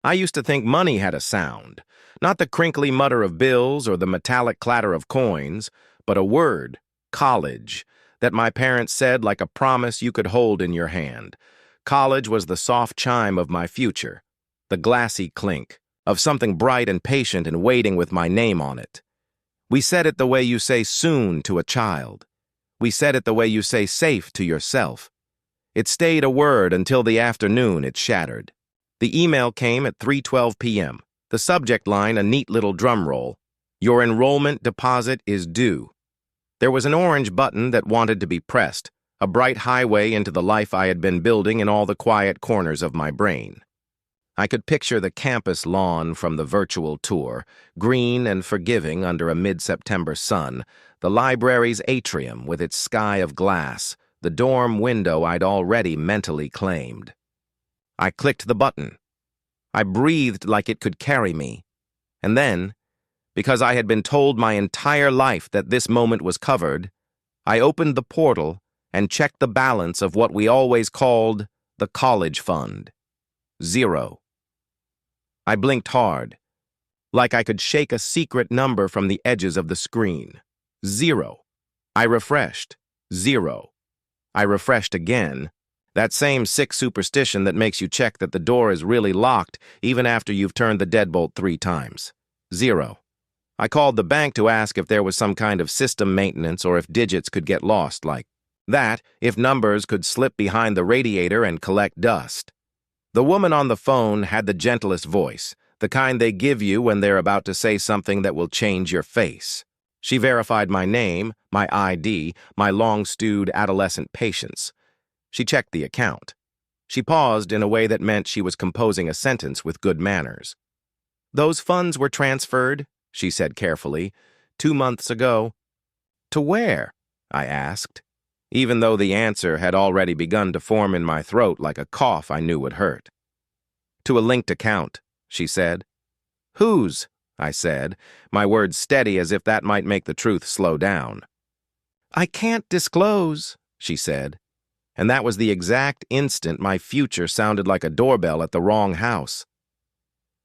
I used to think money had a sound, not the crinkly mutter of bills or the metallic clatter of coins, but a word, college, that my parents said like a promise you could hold in your hand. College was the soft chime of my future, the glassy clink of something bright and patient and waiting with my name on it. We said it the way you say soon to a child. We said it the way you say safe to yourself. It stayed a word until the afternoon it shattered. The email came at 3:12 p.m. The subject line a neat little drum roll. Your enrollment deposit is due. There was an orange button that wanted to be pressed, a bright highway into the life I had been building in all the quiet corners of my brain. I could picture the campus lawn from the virtual tour, green and forgiving under a mid-September sun, the library's atrium with its sky of glass, the dorm window I'd already mentally claimed. I clicked the button. I breathed like it could carry me. And then, because I had been told my entire life that this moment was covered, I opened the portal and checked the balance of what we always called the college fund. 0. I blinked hard, like I could shake a secret number from the edges of the screen. 0. I refreshed. 0. I refreshed again. That same sick superstition that makes you check that the door is really locked even after you've turned the deadbolt 3 times. 0. I called the bank to ask if there was some kind of system maintenance or if digits could get lost like that, if numbers could slip behind the radiator and collect dust. The woman on the phone had the gentlest voice, the kind they give you when they're about to say something that will change your face. She verified my name, my ID, my long-stewed adolescent patience. She checked the account. She paused in a way that meant she was composing a sentence with good manners. Those funds were transferred, she said carefully, 2 months ago. To where? I asked, even though the answer had already begun to form in my throat like a cough I knew would hurt. To a linked account, she said. Whose? I said, my words steady as if that might make the truth slow down. I can't disclose, she said. And that was the exact instant my future sounded like a doorbell at the wrong house.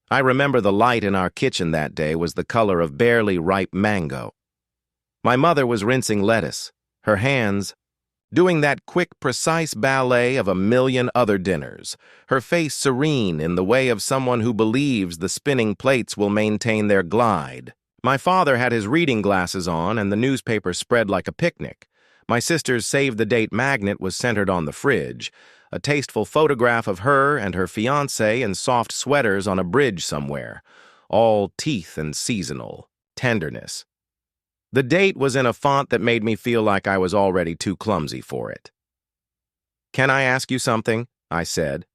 I remember the light in our kitchen that day was the color of barely ripe mango. My mother was rinsing lettuce, her hands doing that quick, precise ballet of a million other dinners, her face serene in the way of someone who believes the spinning plates will maintain their glide. My father had his reading glasses on and the newspaper spread like a picnic. My sister's save-the-date magnet was centered on the fridge, a tasteful photograph of her and her fiancé in soft sweaters on a bridge somewhere, all teeth and seasonal, tenderness. The date was in a font that made me feel like I was already too clumsy for it. Can I ask you something? I said,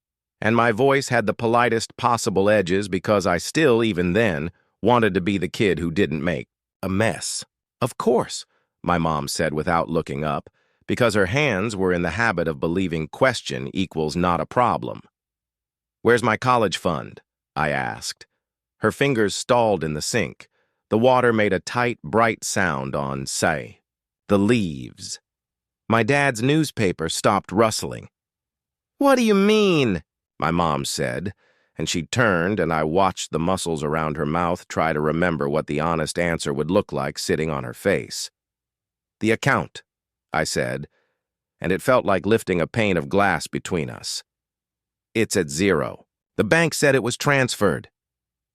and my voice had the politest possible edges because I still, even then, wanted to be the kid who didn't make a mess. Of course, my mom said without looking up, because her hands were in the habit of believing question equals not a problem. Where's my college fund? I asked. Her fingers stalled in the sink. The water made a tight, bright sound on, say, the leaves. My dad's newspaper stopped rustling. What do you mean? My mom said, and she turned and I watched the muscles around her mouth try to remember what the honest answer would look like sitting on her face. The account, I said, and it felt like lifting a pane of glass between us. It's at 0. The bank said it was transferred.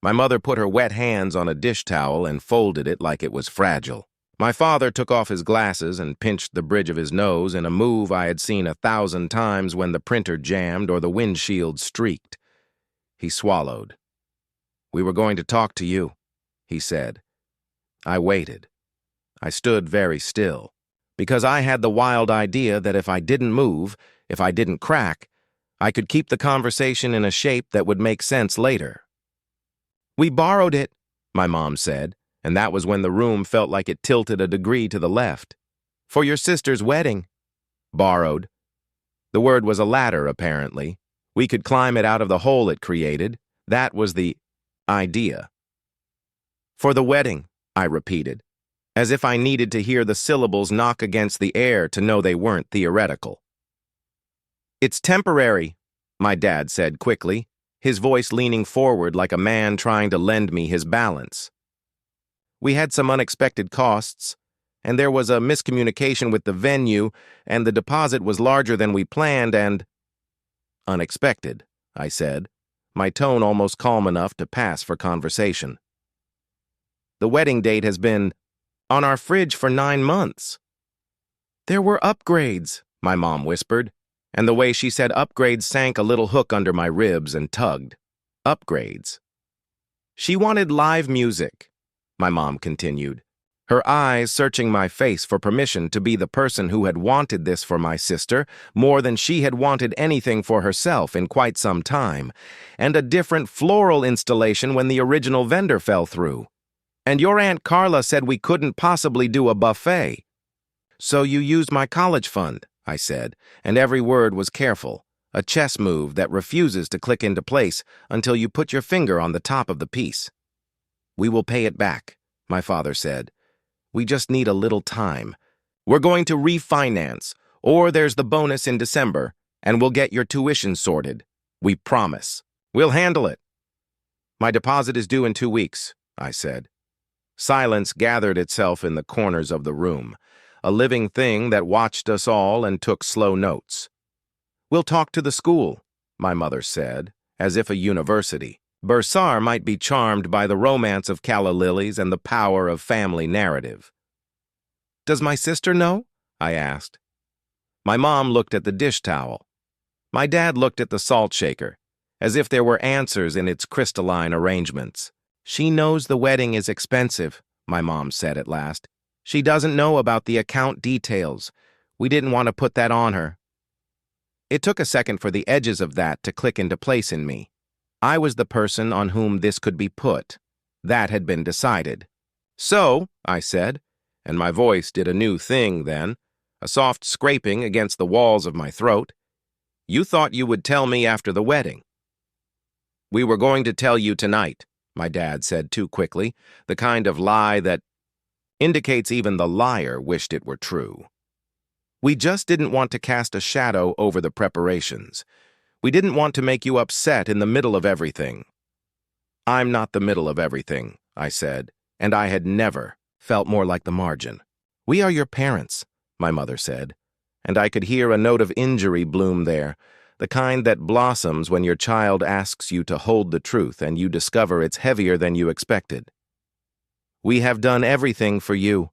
My mother put her wet hands on a dish towel and folded it like it was fragile. My father took off his glasses and pinched the bridge of his nose in a move I had seen 1,000 times when the printer jammed or the windshield streaked. He swallowed. We were going to talk to you, he said. I waited. I stood very still, because I had the wild idea that if I didn't move, if I didn't crack, I could keep the conversation in a shape that would make sense later. We borrowed it, my mom said, and that was when the room felt like it tilted a degree to the left. For your sister's wedding. Borrowed. The word was a ladder, apparently. We could climb it out of the hole it created. That was the idea. For the wedding, I repeated, as if I needed to hear the syllables knock against the air to know they weren't theoretical. It's temporary, my dad said quickly, his voice leaning forward like a man trying to lend me his balance. We had some unexpected costs, and there was a miscommunication with the venue, and the deposit was larger than we planned and— Unexpected, I said, my tone almost calm enough to pass for conversation. The wedding date has been on our fridge for 9 months. There were upgrades, my mom whispered, and the way she said upgrades sank a little hook under my ribs and tugged. Upgrades. She wanted live music, my mom continued, her eyes searching my face for permission to be the person who had wanted this for my sister more than she had wanted anything for herself in quite some time, and a different floral installation when the original vendor fell through. And your Aunt Carla said we couldn't possibly do a buffet. So you used my college fund, I said, and every word was careful, a chess move that refuses to click into place until you put your finger on the top of the piece. We will pay it back, my father said. We just need a little time. We're going to refinance, or there's the bonus in December, and we'll get your tuition sorted. We promise. We'll handle it. My deposit is due in 2 weeks, I said. Silence gathered itself in the corners of the room, a living thing that watched us all and took slow notes. We'll talk to the school, my mother said, as if a university. Bursar might be charmed by the romance of calla lilies and the power of family narrative. Does my sister know? I asked. My mom looked at the dish towel. My dad looked at the salt shaker, as if there were answers in its crystalline arrangements. She knows the wedding is expensive, my mom said at last. She doesn't know about the account details. We didn't want to put that on her. It took a second for the edges of that to click into place in me. I was the person on whom this could be put. That had been decided. So, I said, and my voice did a new thing then, a soft scraping against the walls of my throat. You thought you would tell me after the wedding. We were going to tell you tonight, my dad said too quickly, the kind of lie that indicates even the liar wished it were true. We just didn't want to cast a shadow over the preparations. We didn't want to make you upset in the middle of everything. I'm not the middle of everything, I said, and I had never felt more like the margin. We are your parents, my mother said, and I could hear a note of injury bloom there, the kind that blossoms when your child asks you to hold the truth and you discover it's heavier than you expected. We have done everything for you.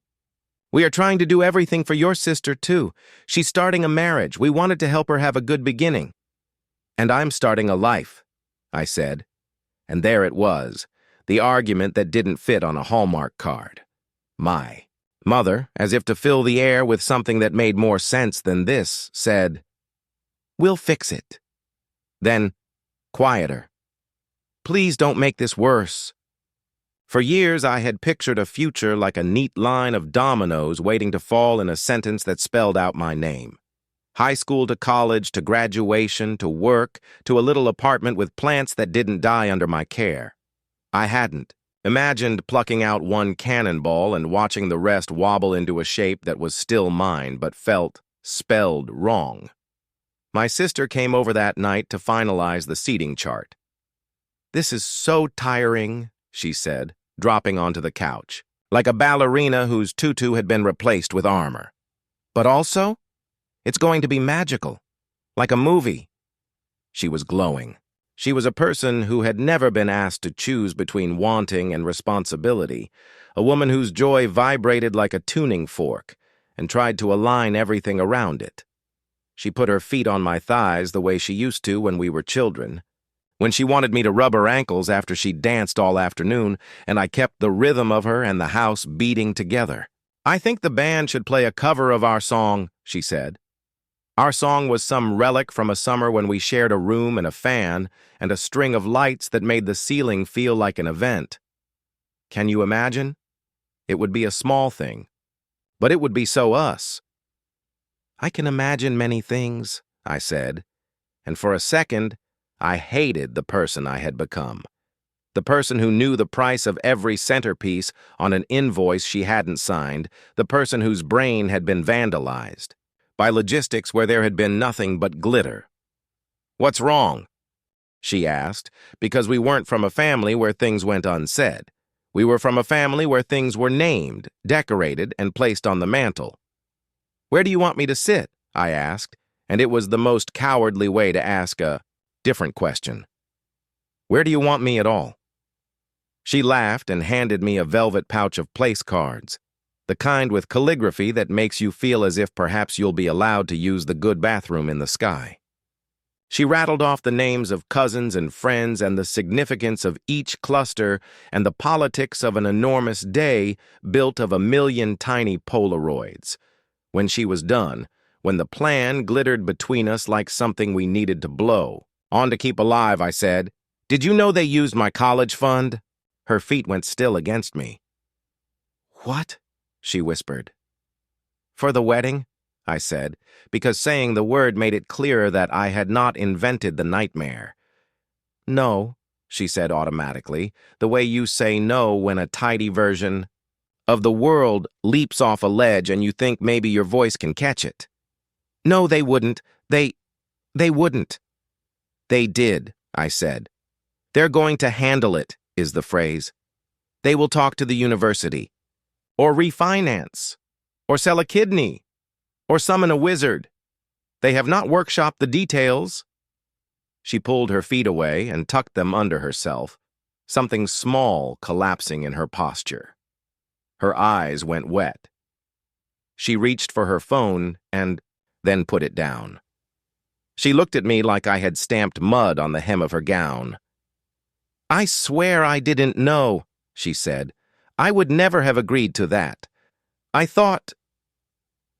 We are trying to do everything for your sister, too. She's starting a marriage. We wanted to help her have a good beginning. And I'm starting a life, I said. And there it was, the argument that didn't fit on a Hallmark card. My mother, as if to fill the air with something that made more sense than this, said, "We'll fix it." Then, quieter. "Please don't make this worse." For years, I had pictured a future like a neat line of dominoes waiting to fall in a sentence that spelled out my name. High school to college, to graduation, to work, to a little apartment with plants that didn't die under my care. I hadn't imagined plucking out one cannonball and watching the rest wobble into a shape that was still mine but felt spelled wrong. My sister came over that night to finalize the seating chart. "This is so tiring," she said, dropping onto the couch, like a ballerina whose tutu had been replaced with armor. "But also, it's going to be magical, like a movie." She was glowing. She was a person who had never been asked to choose between wanting and responsibility, a woman whose joy vibrated like a tuning fork and tried to align everything around it. She put her feet on my thighs the way she used to when we were children, when she wanted me to rub her ankles after she danced all afternoon, and I kept the rhythm of her and the house beating together. "I think the band should play a cover of our song," she said. Our song was some relic from a summer when we shared a room and a fan and a string of lights that made the ceiling feel like an event. Can you imagine? It would be a small thing, but it would be so us. "I can imagine many things," I said, and for a second, I hated the person I had become. The person who knew the price of every centerpiece on an invoice she hadn't signed, the person whose brain had been vandalized by logistics where there had been nothing but glitter. "What's wrong?" she asked, because we weren't from a family where things went unsaid. We were from a family where things were named, decorated, and placed on the mantel. Where do you want me to sit? I asked, and it was the most cowardly way to ask a different question. Where do you want me at all? She laughed and handed me a velvet pouch of place cards, the kind with calligraphy that makes you feel as if perhaps you'll be allowed to use the good bathroom in the sky. She rattled off the names of cousins and friends and the significance of each cluster and the politics of an enormous day built of 1,000,000 tiny Polaroids. When she was done, when the plan glittered between us like something we needed to blow. On to keep alive, I said. Did you know they used my college fund? Her feet went still against me. What? She whispered. For the wedding? I said, because saying the word made it clearer that I had not invented the nightmare. No, she said automatically, the way you say no when a tidy version of the world leaps off a ledge and you think maybe your voice can catch it. No, they wouldn't. They wouldn't. They did, I said. They're going to handle it, is the phrase. They will talk to the university, or refinance, or sell a kidney, or summon a wizard. They have not workshopped the details. She pulled her feet away and tucked them under herself, something small collapsing in her posture. Her eyes went wet. She reached for her phone and then put it down. She looked at me like I had stamped mud on the hem of her gown. I swear I didn't know, she said. I would never have agreed to that. I thought...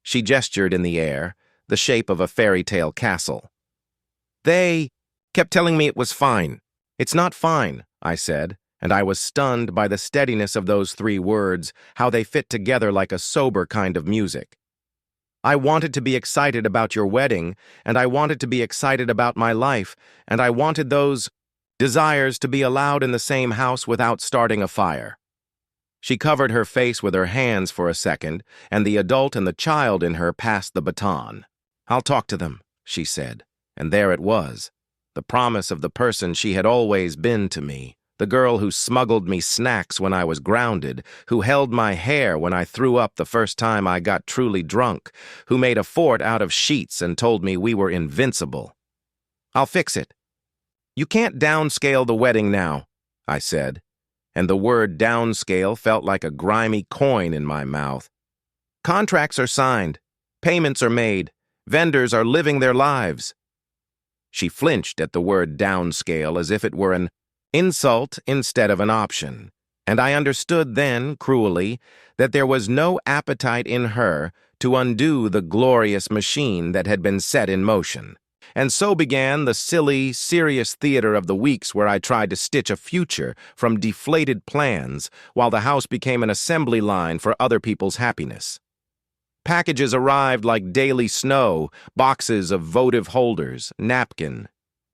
She gestured in the air, the shape of a fairy tale castle. They kept telling me it was fine. It's not fine, I said, and I was stunned by the steadiness of those 3 words, how they fit together like a sober kind of music. I wanted to be excited about your wedding, and I wanted to be excited about my life, and I wanted those desires to be allowed in the same house without starting a fire. She covered her face with her hands for a second, and the adult and the child in her passed the baton. I'll talk to them, she said, and there it was, the promise of the person she had always been to me, the girl who smuggled me snacks when I was grounded, who held my hair when I threw up the first time I got truly drunk, who made a fort out of sheets and told me we were invincible. I'll fix it. You can't downscale the wedding now, I said, and the word downscale felt like a grimy coin in my mouth. Contracts are signed, payments are made, vendors are living their lives. She flinched at the word downscale as if it were an insult instead of an option, and I understood then, cruelly, that there was no appetite in her to undo the glorious machine that had been set in motion. And so began the silly, serious theater of the weeks where I tried to stitch a future from deflated plans while the house became an assembly line for other people's happiness. Packages arrived like daily snow, boxes of votive holders, napkin,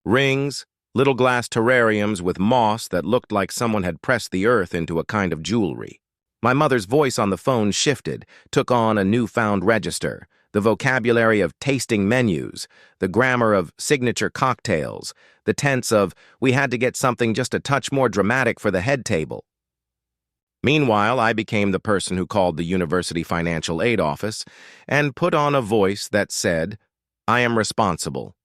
rings, little glass terrariums with moss that looked like someone had pressed the earth into a kind of jewelry. My mother's voice on the phone shifted, took on a newfound register, the vocabulary of tasting menus, the grammar of signature cocktails, the tense of we had to get something just a touch more dramatic for the head table. Meanwhile, I became the person who called the University Financial Aid Office and put on a voice that said, I am responsible.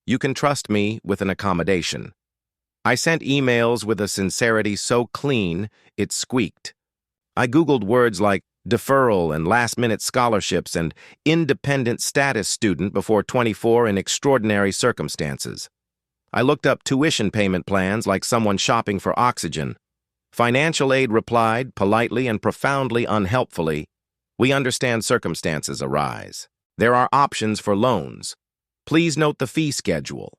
You can trust me with an accommodation. I sent emails with a sincerity so clean, it squeaked. I Googled words like deferral and last-minute scholarships and independent status student before 24 in extraordinary circumstances. I looked up tuition payment plans like someone shopping for oxygen. Financial aid replied, politely and profoundly unhelpfully, we understand circumstances arise. There are options for loans. Please note the fee schedule.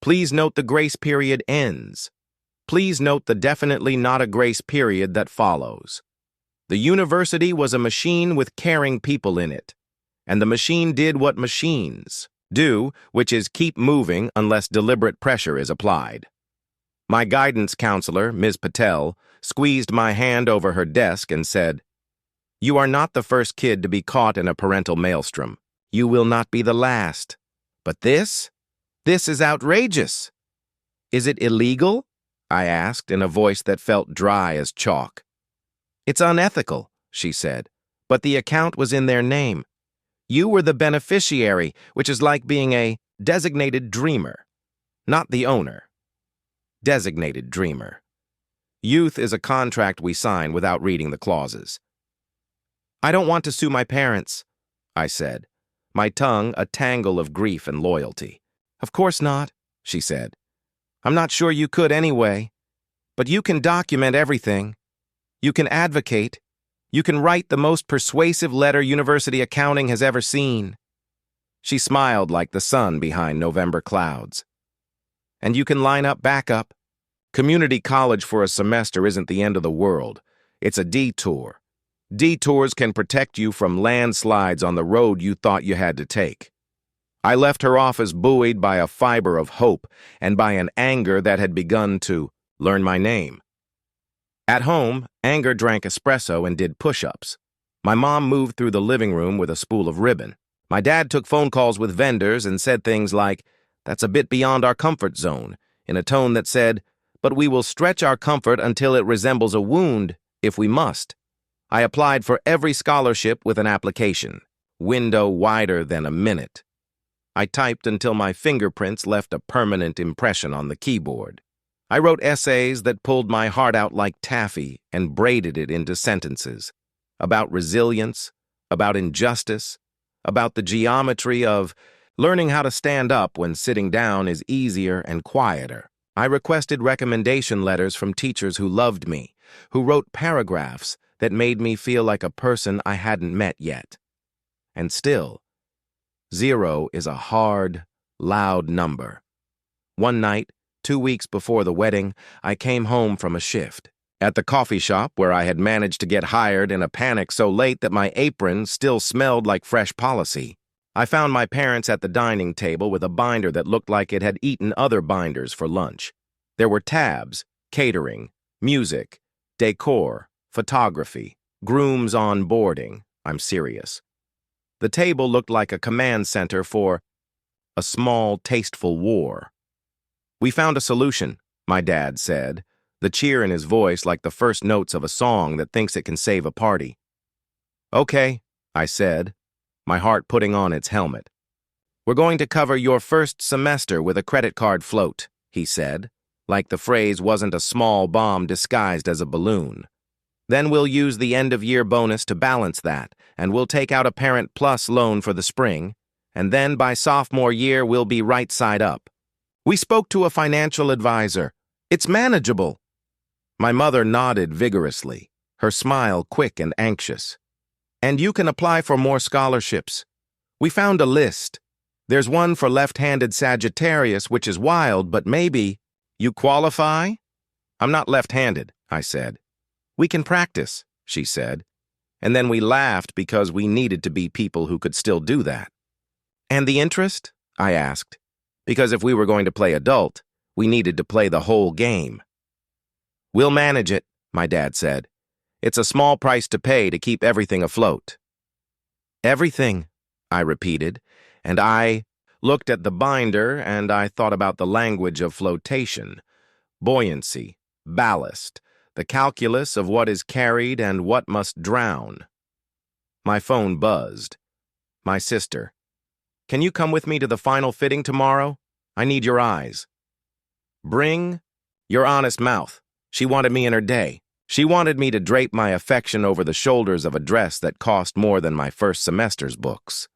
Please note the grace period ends. Please note the definitely not a grace period that follows. The university was a machine with caring people in it, and the machine did what machines do, which is keep moving unless deliberate pressure is applied. My guidance counselor, Ms. Patel, squeezed my hand over her desk and said, You are not the first kid to be caught in a parental maelstrom. You will not be the last. But this is outrageous. Is it illegal? I asked in a voice that felt dry as chalk. It's unethical, she said, but the account was in their name. You were the beneficiary, which is like being a designated dreamer, not the owner. Designated dreamer. Youth is a contract we sign without reading the clauses. I don't want to sue my parents, I said, my tongue a tangle of grief and loyalty. Of course not, she said. I'm not sure you could anyway. But you can document everything. You can advocate. You can write the most persuasive letter university accounting has ever seen. She smiled like the sun behind November clouds. And you can line up backup. Community college for a semester isn't the end of the world. It's a detour. Detours can protect you from landslides on the road you thought you had to take. I left her office buoyed by a fiber of hope and by an anger that had begun to learn my name. At home, Anger drank espresso and did push-ups. My mom moved through the living room with a spool of ribbon. My dad took phone calls with vendors and said things like, "That's a bit beyond our comfort zone," in a tone that said, "But we will stretch our comfort until it resembles a wound, if we must." I applied for every scholarship with an application, window wider than a minute. I typed until my fingerprints left a permanent impression on the keyboard. I wrote essays that pulled my heart out like taffy and braided it into sentences, about resilience, about injustice, about the geometry of learning how to stand up when sitting down is easier and quieter. I requested recommendation letters from teachers who loved me, who wrote paragraphs that made me feel like a person I hadn't met yet. And still, 0 is a hard, loud number. One night, 2 weeks before the wedding, I came home from a shift. At the coffee shop where I had managed to get hired in a panic so late that my apron still smelled like fresh policy, I found my parents at the dining table with a binder that looked like it had eaten other binders for lunch. There were tabs, catering, music, decor, photography, grooms onboarding. I'm serious. The table looked like a command center for a small, tasteful war. We found a solution, my dad said, the cheer in his voice like the first notes of a song that thinks it can save a party. Okay, I said, my heart putting on its helmet. We're going to cover your first semester with a credit card float, he said, like the phrase wasn't a small bomb disguised as a balloon. Then we'll use the end-of-year bonus to balance that, and we'll take out a Parent Plus loan for the spring, and then by sophomore year we'll be right side up. We spoke to a financial advisor. It's manageable. My mother nodded vigorously, her smile quick and anxious. And you can apply for more scholarships. We found a list. There's one for left-handed Sagittarius, which is wild, but maybe. You qualify? I'm not left-handed, I said. We can practice, she said. And then we laughed because we needed to be people who could still do that. And the interest? I asked. Because if we were going to play adult, we needed to play the whole game. We'll manage it, my dad said. It's a small price to pay to keep everything afloat. Everything, I repeated, and I looked at the binder and I thought about the language of flotation, buoyancy, ballast, the calculus of what is carried and what must drown. My phone buzzed. My sister. Can you come with me to the final fitting tomorrow? I need your eyes. Bring your honest mouth. She wanted me in her day. She wanted me to drape my affection over the shoulders of a dress that cost more than my first semester's books.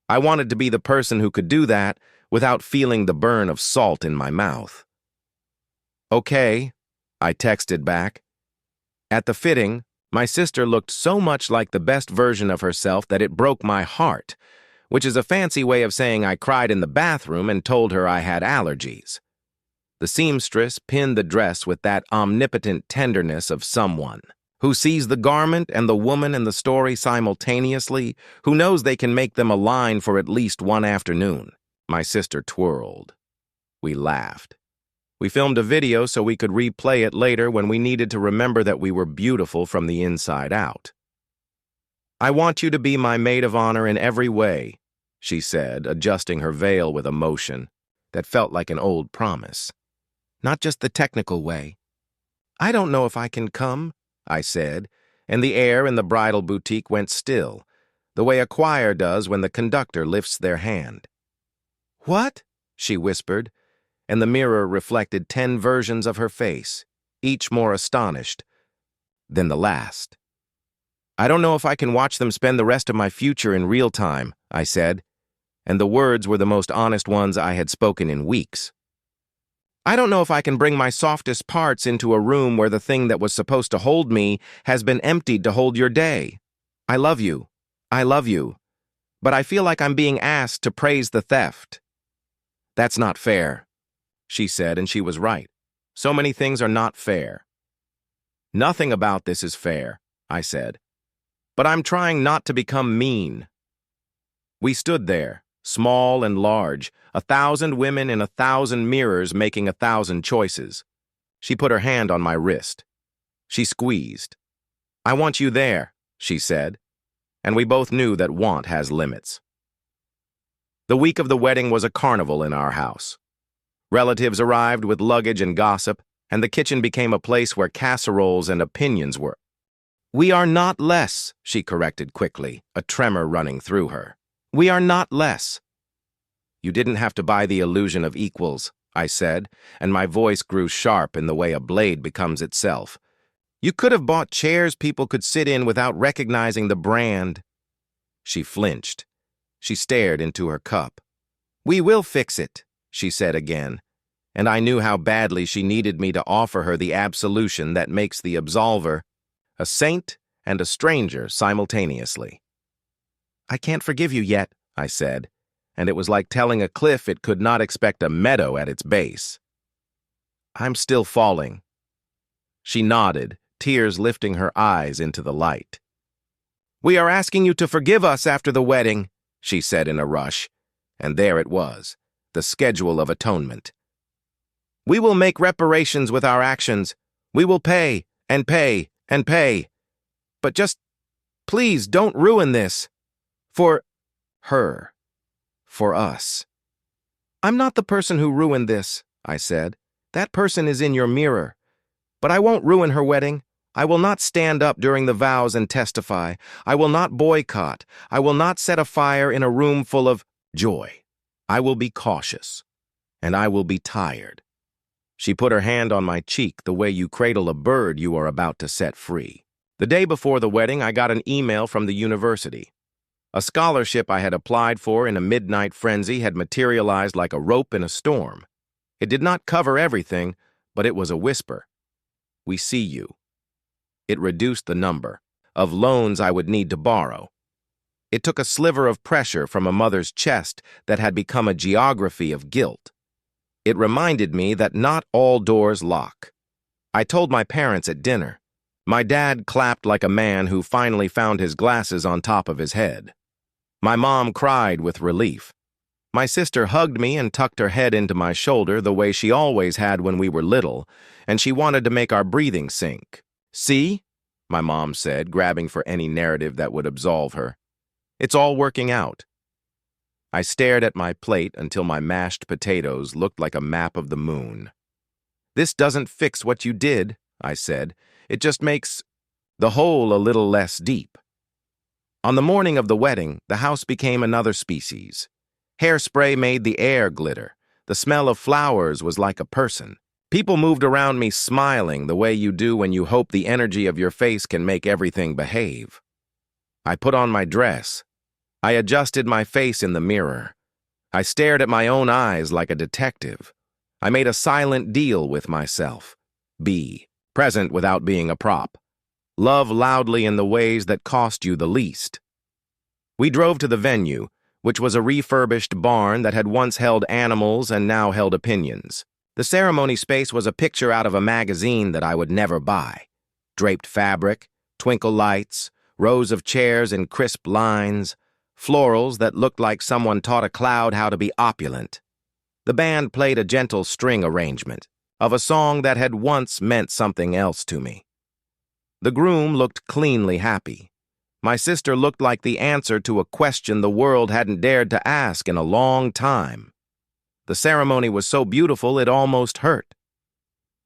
I wanted to be the person who could do that without feeling the burn of salt in my mouth. Okay, I texted back. At the fitting, my sister looked so much like the best version of herself that it broke my heart, which is a fancy way of saying I cried in the bathroom and told her I had allergies. The seamstress pinned the dress with that omnipotent tenderness of someone who sees the garment and the woman in the story simultaneously, who knows they can make them align for at least one afternoon. My sister twirled. We laughed. We filmed a video so we could replay it later when we needed to remember that we were beautiful from the inside out. I want you to be my maid of honor in every way, she said, adjusting her veil with emotion that felt like an old promise. not just the technical way. I don't know if I can come, I said, and the air in the bridal boutique went still, the way a choir does when the conductor lifts their hand. What? She whispered, and the mirror reflected 10 versions of her face, each more astonished than the last. I don't know if I can watch them spend the rest of my future in real time, I said, and the words were the most honest ones I had spoken in weeks. I don't know if I can bring my softest parts into a room where the thing that was supposed to hold me has been emptied to hold your day. I love you. I love you. But I feel like I'm being asked to praise the theft. That's not fair, she said, and she was right. So many things are not fair. Nothing about this is fair, I said. But I'm trying not to become mean. We stood there, small and large, 1,000 women in 1,000 mirrors making 1,000 choices. She put her hand on my wrist. She squeezed. I want you there, she said, and we both knew that want has limits. The week of the wedding was a carnival in our house. Relatives arrived with luggage and gossip, and the kitchen became a place where casseroles and opinions were. We are not less, she corrected quickly, a tremor running through her. We are not less. You didn't have to buy the illusion of equals, I said, and my voice grew sharp in the way a blade becomes itself. You could have bought chairs people could sit in without recognizing the brand. She flinched. She stared into her cup. We will fix it, she said again, and I knew how badly she needed me to offer her the absolution that makes the absolver a saint and a stranger simultaneously. I can't forgive you yet, I said, and it was like telling a cliff it could not expect a meadow at its base. I'm still falling. She nodded, tears lifting her eyes into the light. We are asking you to forgive us after the wedding, she said in a rush, and there it was, the schedule of atonement. We will make reparations with our actions. We will pay and pay and pay. But just, please don't ruin this. For her. For us. I'm not the person who ruined this, I said. That person is in your mirror. But I won't ruin her wedding. I will not stand up during the vows and testify. I will not boycott. I will not set a fire in a room full of joy. I will be cautious. And I will be tired. She put her hand on my cheek the way you cradle a bird you are about to set free. The day before the wedding, I got an email from the university. A scholarship I had applied for in a midnight frenzy had materialized like a rope in a storm. It did not cover everything, but it was a whisper. We see you. It reduced the number of loans I would need to borrow. It took a sliver of pressure from a mother's chest that had become a geography of guilt. It reminded me that not all doors lock. I told my parents at dinner. My dad clapped like a man who finally found his glasses on top of his head. My mom cried with relief. My sister hugged me and tucked her head into my shoulder the way she always had when we were little, and she wanted to make our breathing sink. See? My mom said, grabbing for any narrative that would absolve her. It's all working out. I stared at my plate until my mashed potatoes looked like a map of the moon. This doesn't fix what you did, I said. It just makes the hole a little less deep. On the morning of the wedding, the house became another species. Hairspray made the air glitter. The smell of flowers was like a person. People moved around me smiling the way you do when you hope the energy of your face can make everything behave. I put on my dress. I adjusted my face in the mirror. I stared at my own eyes like a detective. I made a silent deal with myself. Be present without being a prop. Love loudly in the ways that cost you the least. We drove to the venue, which was a refurbished barn that had once held animals and now held opinions. The ceremony space was a picture out of a magazine that I would never buy. Draped fabric, twinkle lights, rows of chairs in crisp lines, florals that looked like someone taught a cloud how to be opulent. The band played a gentle string arrangement of a song that had once meant something else to me. The groom looked cleanly happy. My sister looked like the answer to a question the world hadn't dared to ask in a long time. The ceremony was so beautiful it almost hurt.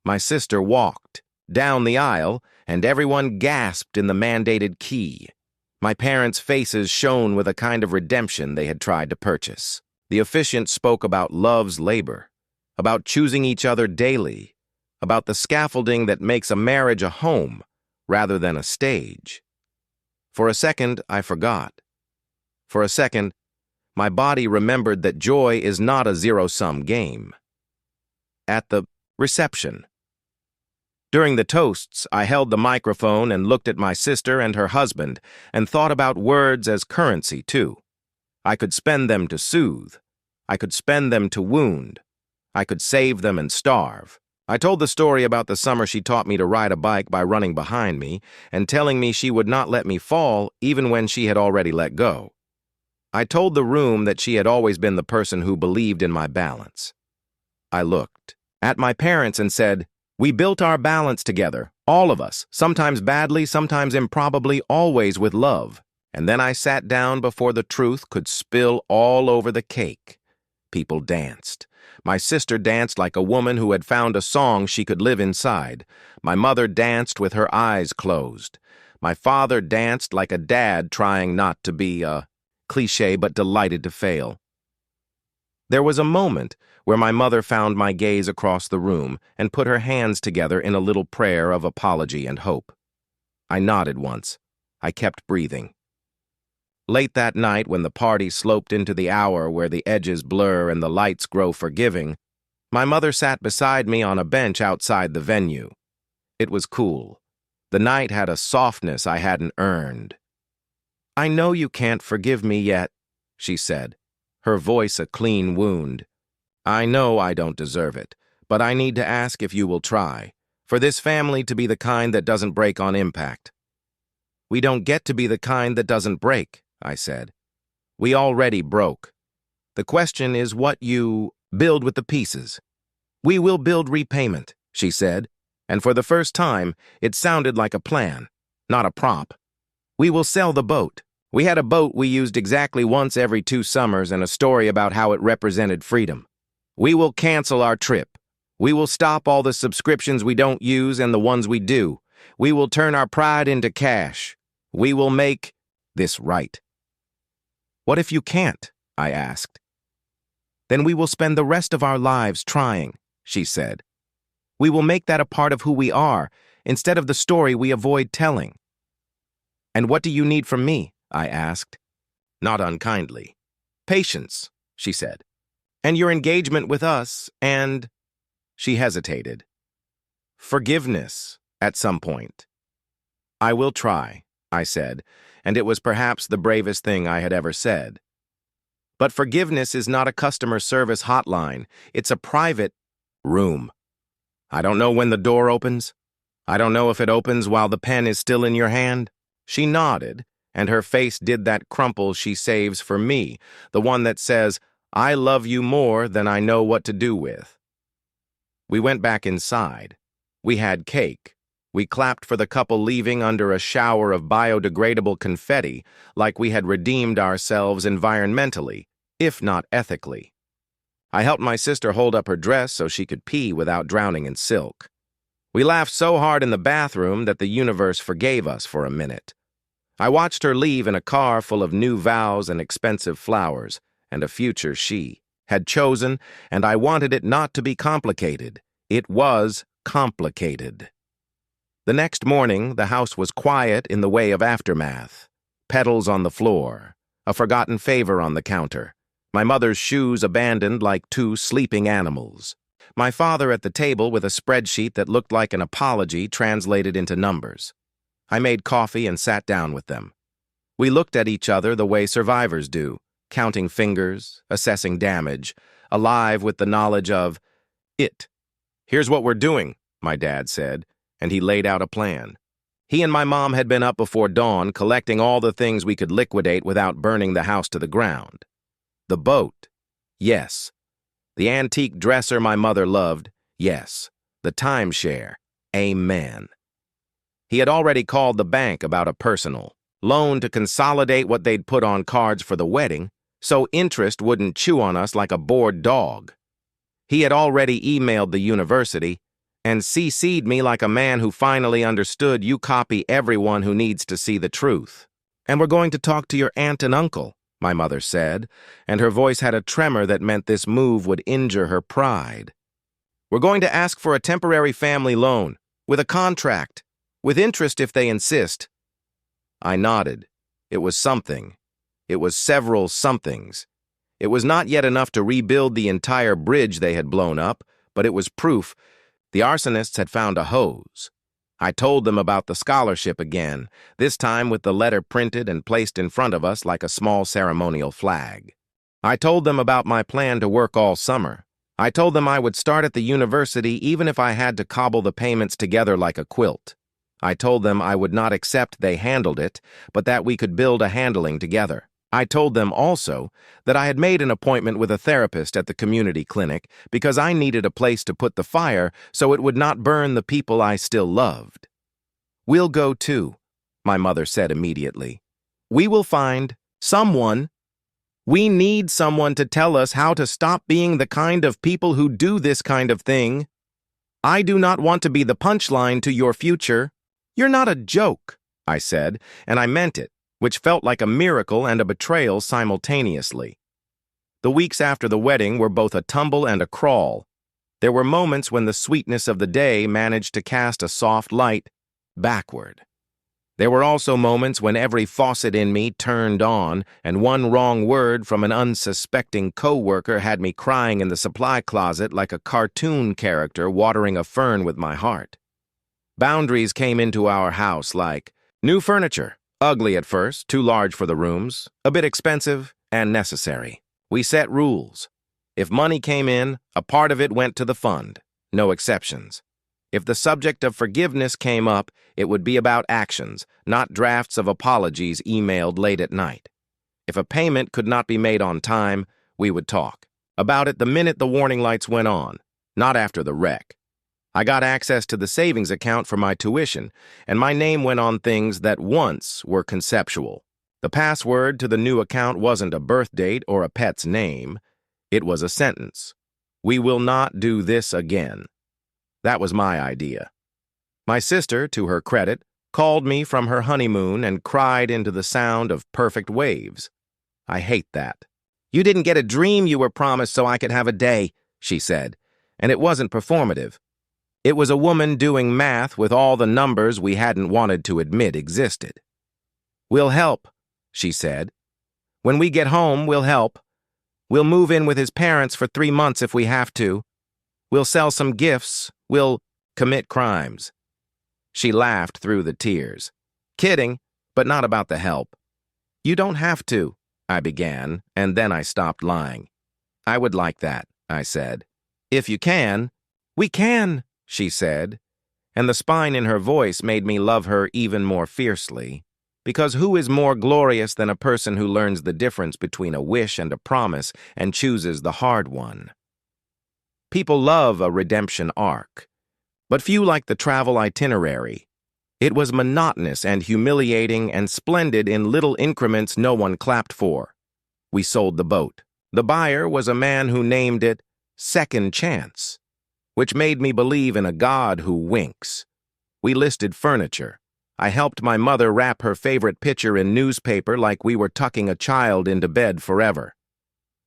My sister walked down the aisle, and everyone gasped in the mandated key. My parents' faces shone with a kind of redemption they had tried to purchase. The officiant spoke about love's labor, about choosing each other daily, about the scaffolding that makes a marriage a home rather than a stage. For a second, I forgot. For a second, my body remembered that joy is not a zero-sum game. At the reception. During the toasts, I held the microphone and looked at my sister and her husband and thought about words as currency, too. I could spend them to soothe. I could spend them to wound. I could save them and starve. I told the story about the summer she taught me to ride a bike by running behind me and telling me she would not let me fall even when she had already let go. I told the room that she had always been the person who believed in my balance. I looked at my parents and said, "We built our balance together, all of us, sometimes badly, sometimes improbably, always with love." And then I sat down before the truth could spill all over the cake. People danced. My sister danced like a woman who had found a song she could live inside. My mother danced with her eyes closed. My father danced like a dad trying not to be a cliché but delighted to fail. There was a moment where my mother found my gaze across the room and put her hands together in a little prayer of apology and hope. I nodded once. I kept breathing. Late that night, when the party sloped into the hour where the edges blur and the lights grow forgiving, my mother sat beside me on a bench outside the venue. It was cool. The night had a softness I hadn't earned. "I know you can't forgive me yet," she said, her voice a clean wound. "I know I don't deserve it, but I need to ask if you will try, for this family to be the kind that doesn't break on impact." "We don't get to be the kind that doesn't break," I said. "We already broke. The question is what you build with the pieces." "We will build repayment," she said, and for the first time, it sounded like a plan, not a prop. "We will sell the boat. We had a boat we used exactly once every 2 summers and a story about how it represented freedom. We will cancel our trip. We will stop all the subscriptions we don't use and the ones we do. We will turn our pride into cash. We will make this right." "What if you can't?" I asked. "Then we will spend the rest of our lives trying," she said. "We will make that a part of who we are, instead of the story we avoid telling." "And what do you need from me?" I asked. Not unkindly. "Patience," she said. "And your engagement with us, and—" She hesitated. "Forgiveness, at some point." "I will try," I said, and it was perhaps the bravest thing I had ever said. "But forgiveness is not a customer service hotline. It's a private room. I don't know when the door opens. I don't know if it opens while the pen is still in your hand." She nodded, and her face did that crumple she saves for me, the one that says, "I love you more than I know what to do with." We went back inside. We had cake. We clapped for the couple leaving under a shower of biodegradable confetti, like we had redeemed ourselves environmentally, if not ethically. I helped my sister hold up her dress so she could pee without drowning in silk. We laughed so hard in the bathroom that the universe forgave us for a minute. I watched her leave in a car full of new vows and expensive flowers, and a future she had chosen, and I wanted it not to be complicated. It was complicated. The next morning, the house was quiet in the way of aftermath. Petals on the floor, a forgotten favor on the counter, my mother's shoes abandoned like 2 sleeping animals, my father at the table with a spreadsheet that looked like an apology translated into numbers. I made coffee and sat down with them. We looked at each other the way survivors do, counting fingers, assessing damage, alive with the knowledge of it. "Here's what we're doing," my dad said, and he laid out a plan. He and my mom had been up before dawn, collecting all the things we could liquidate without burning the house to the ground. The boat, yes. The antique dresser my mother loved, yes. The timeshare, amen. He had already called the bank about a personal loan to consolidate what they'd put on cards for the wedding, so interest wouldn't chew on us like a bored dog. He had already emailed the university, and CC'd me like a man who finally understood you copy everyone who needs to see the truth. And we're going to talk to your aunt and uncle, my mother said, and her voice had a tremor that meant this move would injure her pride. We're going to ask for a temporary family loan, with a contract, with interest if they insist. I nodded. It was something. It was several somethings. It was not yet enough to rebuild the entire bridge they had blown up, but it was proof. The arsonists had found a hose. I told them about the scholarship again, this time with the letter printed and placed in front of us like a small ceremonial flag. I told them about my plan to work all summer. I told them I would start at the university even if I had to cobble the payments together like a quilt. I told them I would not accept they handled it, but that we could build a handling together. I told them also that I had made an appointment with a therapist at the community clinic because I needed a place to put the fire so it would not burn the people I still loved. We'll go too, my mother said immediately. We will find someone. We need someone to tell us how to stop being the kind of people who do this kind of thing. I do not want to be the punchline to your future. You're not a joke, I said, and I meant it, which felt like a miracle and a betrayal simultaneously. The weeks after the wedding were both a tumble and a crawl. There were moments when the sweetness of the day managed to cast a soft light backward. There were also moments when every faucet in me turned on, and one wrong word from an unsuspecting coworker had me crying in the supply closet like a cartoon character watering a fern with my heart. Boundaries came into our house like new furniture, ugly at first, too large for the rooms, a bit expensive, and necessary. We set rules. If money came in, a part of it went to the fund, no exceptions. If the subject of forgiveness came up, it would be about actions, not drafts of apologies emailed late at night. If a payment could not be made on time, we would talk about it the minute the warning lights went on, not after the wreck. I got access to the savings account for my tuition, and my name went on things that once were conceptual. The password to the new account wasn't a birth date or a pet's name. It was a sentence. We will not do this again. That was my idea. My sister, to her credit, called me from her honeymoon and cried into the sound of perfect waves. I hate that. You didn't get a dream you were promised so I could have a day, she said, and it wasn't performative. It was a woman doing math with all the numbers we hadn't wanted to admit existed. We'll help, she said. When we get home, we'll help. We'll move in with his parents for 3 months if we have to. We'll sell some gifts. We'll commit crimes. She laughed through the tears. Kidding, but not about the help. You don't have to, I began, and then I stopped lying. I would like that, I said. If you can. We can, she said, and the spine in her voice made me love her even more fiercely. Because who is more glorious than a person who learns the difference between a wish and a promise and chooses the hard one? People love a redemption arc, but few like the travel itinerary. It was monotonous and humiliating and splendid in little increments no one clapped for. We sold the boat. The buyer was a man who named it Second Chance, which made me believe in a God who winks. We listed furniture. I helped my mother wrap her favorite picture in newspaper like we were tucking a child into bed forever.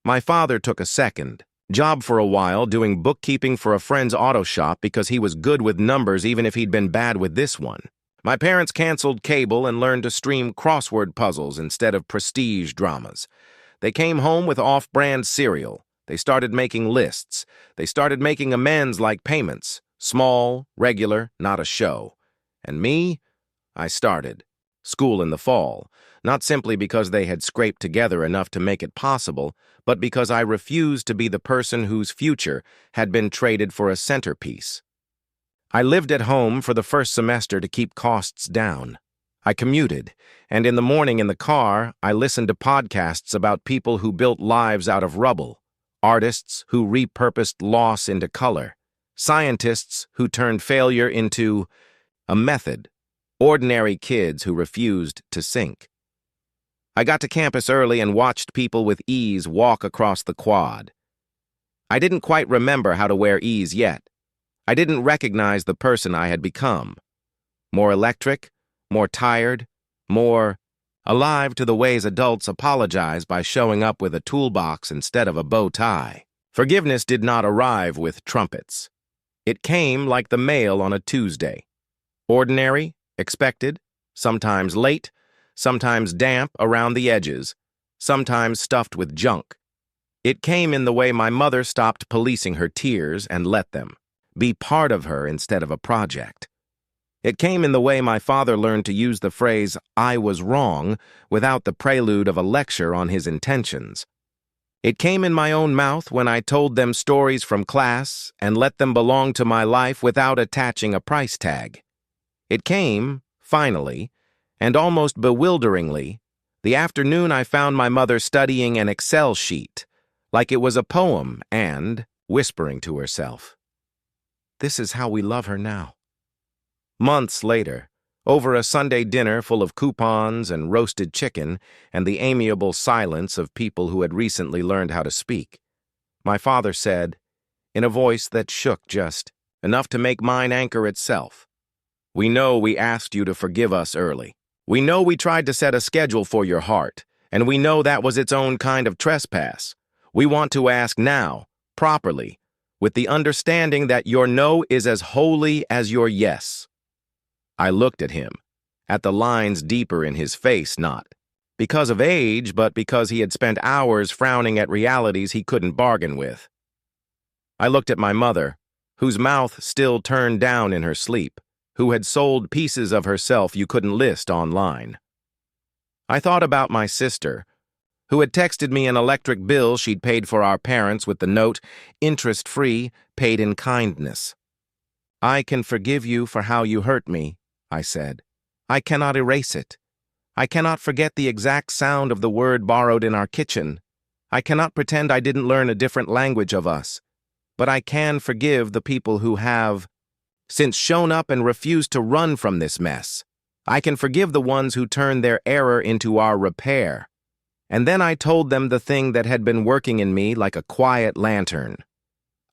My father took a second job for a while doing bookkeeping for a friend's auto shop because he was good with numbers even if he'd been bad with this one. My parents canceled cable and learned to stream crossword puzzles instead of prestige dramas. They came home with off-brand cereal. They started making lists. They started making amends like payments. Small, regular, not a show. And me? I started. School in the fall. Not simply because they had scraped together enough to make it possible, but because I refused to be the person whose future had been traded for a centerpiece. I lived at home for the first semester to keep costs down. I commuted, and in the morning in the car, I listened to podcasts about people who built lives out of rubble, artists who repurposed loss into color, scientists who turned failure into a method, ordinary kids who refused to sink. I got to campus early and watched people with ease walk across the quad. I didn't quite remember how to wear ease yet. I didn't recognize the person I had become. More electric, more tired, more alive to the ways adults apologize by showing up with a toolbox instead of a bow tie. Forgiveness did not arrive with trumpets. It came like the mail on a Tuesday. Ordinary, expected, sometimes late, sometimes damp around the edges, sometimes stuffed with junk. It came in the way my mother stopped policing her tears and let them be part of her instead of a project. It came in the way my father learned to use the phrase, "I was wrong," without the prelude of a lecture on his intentions. It came in my own mouth when I told them stories from class and let them belong to my life without attaching a price tag. It came, finally, and almost bewilderingly, the afternoon I found my mother studying an Excel sheet, like it was a poem and whispering to herself. This is how we love her now. Months later, over a Sunday dinner full of coupons and roasted chicken and the amiable silence of people who had recently learned how to speak, my father said, in a voice that shook just enough to make mine anchor itself, "We know we asked you to forgive us early. We know we tried to set a schedule for your heart, and we know that was its own kind of trespass. We want to ask now, properly, with the understanding that your no is as holy as your yes." I looked at him, at the lines deeper in his face, not because of age, but because he had spent hours frowning at realities he couldn't bargain with. I looked at my mother, whose mouth still turned down in her sleep, who had sold pieces of herself you couldn't list online. I thought about my sister, who had texted me an electric bill she'd paid for our parents with the note, "interest-free, paid in kindness." "I can forgive you for how you hurt me," I said. "I cannot erase it. I cannot forget the exact sound of the word borrowed in our kitchen. I cannot pretend I didn't learn a different language of us. But I can forgive the people who have since shown up and refused to run from this mess. I can forgive the ones who turned their error into our repair." And then I told them the thing that had been working in me like a quiet lantern.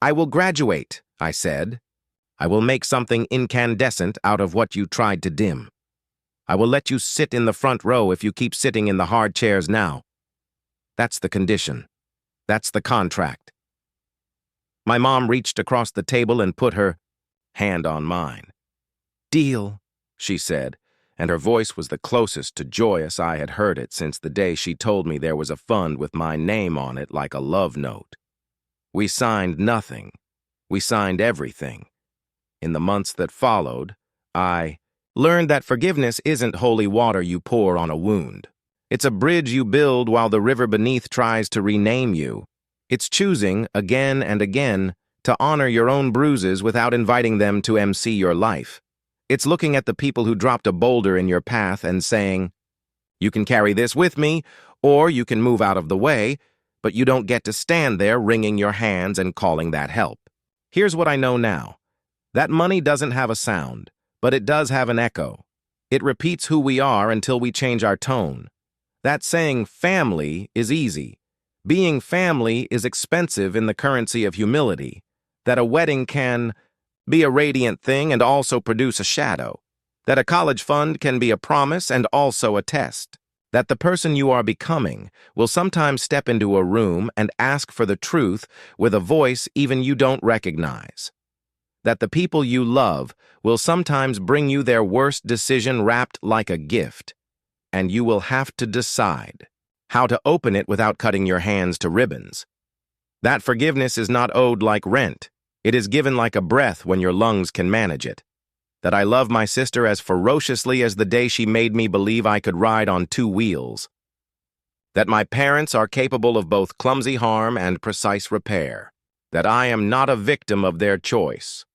"I will graduate," I said. "I will make something incandescent out of what you tried to dim. I will let you sit in the front row if you keep sitting in the hard chairs now. That's the condition. That's the contract." My mom reached across the table and put her hand on mine. "Deal," she said, and her voice was the closest to joyous I had heard it since the day she told me there was a fund with my name on it like a love note. We signed nothing. We signed everything. In the months that followed, I learned that forgiveness isn't holy water you pour on a wound. It's a bridge you build while the river beneath tries to rename you. It's choosing, again and again, to honor your own bruises without inviting them to MC your life. It's looking at the people who dropped a boulder in your path and saying, "You can carry this with me, or you can move out of the way, but you don't get to stand there wringing your hands and calling that help." Here's what I know now. That money doesn't have a sound, but it does have an echo. It repeats who we are until we change our tone. That saying family is easy. Being family is expensive in the currency of humility. That a wedding can be a radiant thing and also produce a shadow. That a college fund can be a promise and also a test. That the person you are becoming will sometimes step into a room and ask for the truth with a voice even you don't recognize. That the people you love will sometimes bring you their worst decision wrapped like a gift, and you will have to decide how to open it without cutting your hands to ribbons. That forgiveness is not owed like rent. It is given like a breath when your lungs can manage it. That I love my sister as ferociously as the day she made me believe I could ride on 2 wheels. That my parents are capable of both clumsy harm and precise repair. That I am not a victim of their choice.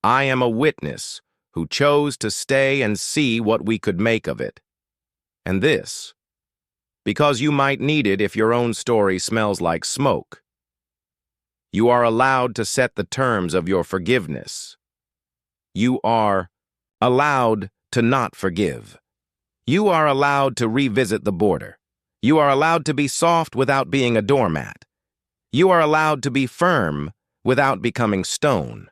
I am a witness who chose to stay and see what we could make of it. And this, because you might need it if your own story smells like smoke. You are allowed to set the terms of your forgiveness. You are allowed to not forgive. You are allowed to revisit the border. You are allowed to be soft without being a doormat. You are allowed to be firm without becoming stone.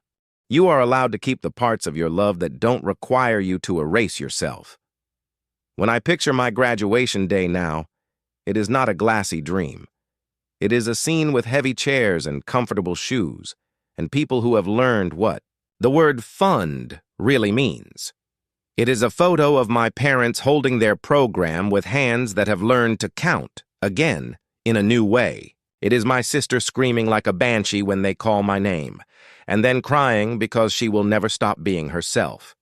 You are allowed to keep the parts of your love that don't require you to erase yourself. When I picture my graduation day now, it is not a glassy dream. It is a scene with heavy chairs and comfortable shoes, and people who have learned what the word fund really means. It is a photo of my parents holding their program with hands that have learned to count, again, in a new way. It is my sister screaming like a banshee when they call my name, and then crying because she will never stop being herself.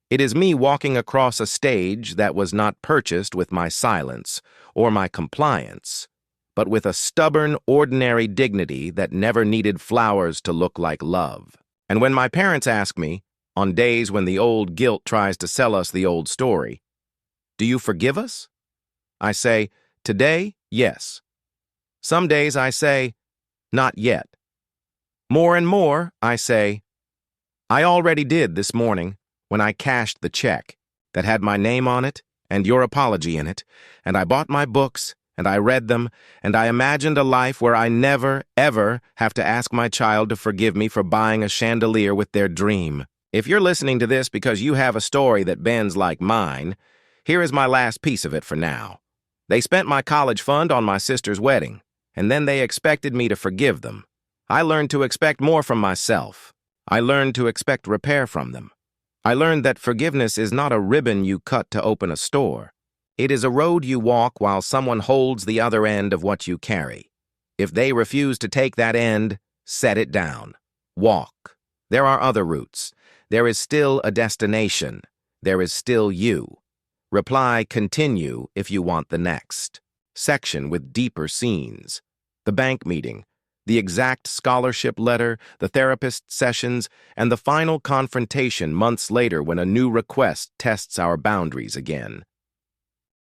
It is me walking across a stage that was not purchased with my silence or my compliance, but with a stubborn, ordinary dignity that never needed flowers to look like love. And when my parents ask me, on days when the old guilt tries to sell us the old story, "Do you forgive us?" I say, "Today, yes." Some days I say, "Not yet." More and more, I say, "I already did this morning when I cashed the check that had my name on it and your apology in it, and I bought my books, and I read them, and I imagined a life where I never, ever have to ask my child to forgive me for buying a chandelier with their dream." If you're listening to this because you have a story that bends like mine, here is my last piece of it for now. They spent my college fund on my sister's wedding, and then they expected me to forgive them. I learned to expect more from myself. I learned to expect repair from them. I learned that forgiveness is not a ribbon you cut to open a store. It is a road you walk while someone holds the other end of what you carry. If they refuse to take that end, set it down. Walk. There are other routes. There is still a destination. There is still you. Reply continue if you want the next section with deeper scenes. The bank meeting, the exact scholarship letter, the therapist sessions, and the final confrontation months later when a new request tests our boundaries again.